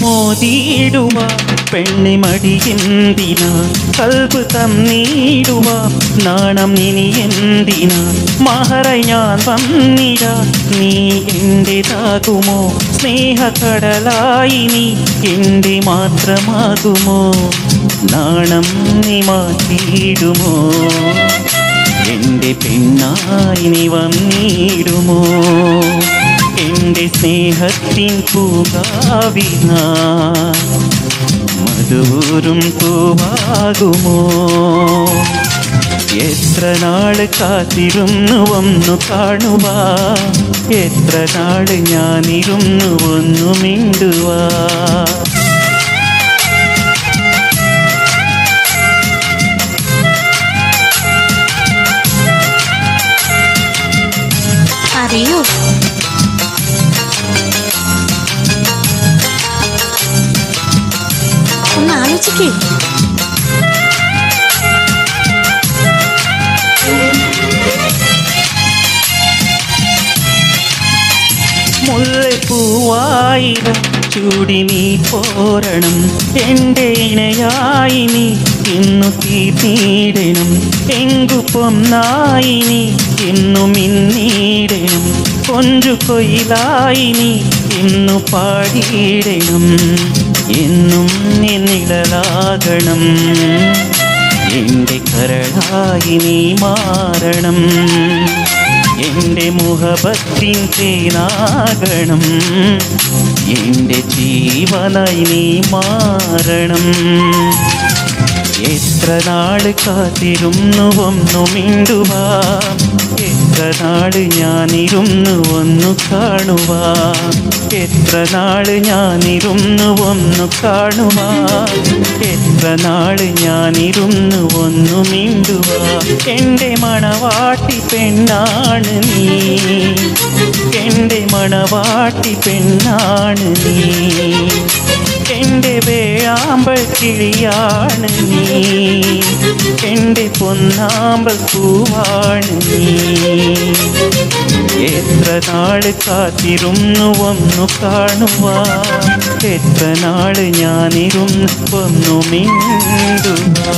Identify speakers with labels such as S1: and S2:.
S1: മോതിയിടുക പെണ്ണെ മടിയെന്തിനാ കൽബ് തന്നിടുക നാണം ഇനി എന്തിനാ മഹറായി ഞാൻ വന്നിടാ നീ എന്റേതാകുമോ സ്നേഹക്കടലായി നീ എന്റെ മാത്രമാകുമോ നാണം നീ മാറ്റിയിടുമോ എന്റെ പെണ്ണായി നീ വന്നിടുമോ എന്റെ സ്നേഹത്തിൻ പൂകാവിനാ മധുരം പൂവാകുമോ എത്ര നാള് കാത്തിരുന്നു ഒന്നു കാണുവാ എത്ര നാള് ഞാനിരുന്നു ഒന്നു മിണ്ടുവാ
S2: അറിയോ ഒന്ന് ആലോചിക്കേ
S1: മുല്ലപ്പൂവായിരം ചൂടി നീ പോരണം എൻ്റെ ഇണയായി നീ ഇന്നു തീർന്നിടണം എങ്കു പൊന്നായി നീ ഇന്നു മിന്നിടണം കൊഞ്ചു കൊയിലായി നീ ഇന്നു പാടിയിടണം എന്നും നിഴലാകണം എൻ്റെ കരളായി നീ മാറണം എൻ്റെ മുഹബത്തിൻ തേനാകണം എൻ്റെ ജീവനായി നീ മാറണം എത്ര നാള് കാത്തിരുന്നു ഒന്നു മിണ്ടുവാ എത്ര നാള് ഞാനിരുന്നു ഒന്നു കാണുവാ എത്ര നാള് ഞാനിരുന്നു ഒന്നു കാണുവാ എത്ര നാള് ഞാനിരുന്നു ഒന്നു മിണ്ടുവാ എൻ്റെ മണവാട്ടി പെണ്ണാണ് നീ എൻ്റെ മണവാട്ടി പെണ്ണാണ് നീ എൻ്റെ വേഴാമ്പൽ കിളിയാണ് നീ എൻ്റെ പൊന്നാമ്പൽ പൂവാണ് നീ എത്ര നാള് കാത്തിരുന്നു ഒന്നു കാണുവാ എത്ര നാള് ഞാനിരുന്നു ഒന്നു മിണ്ടുവാ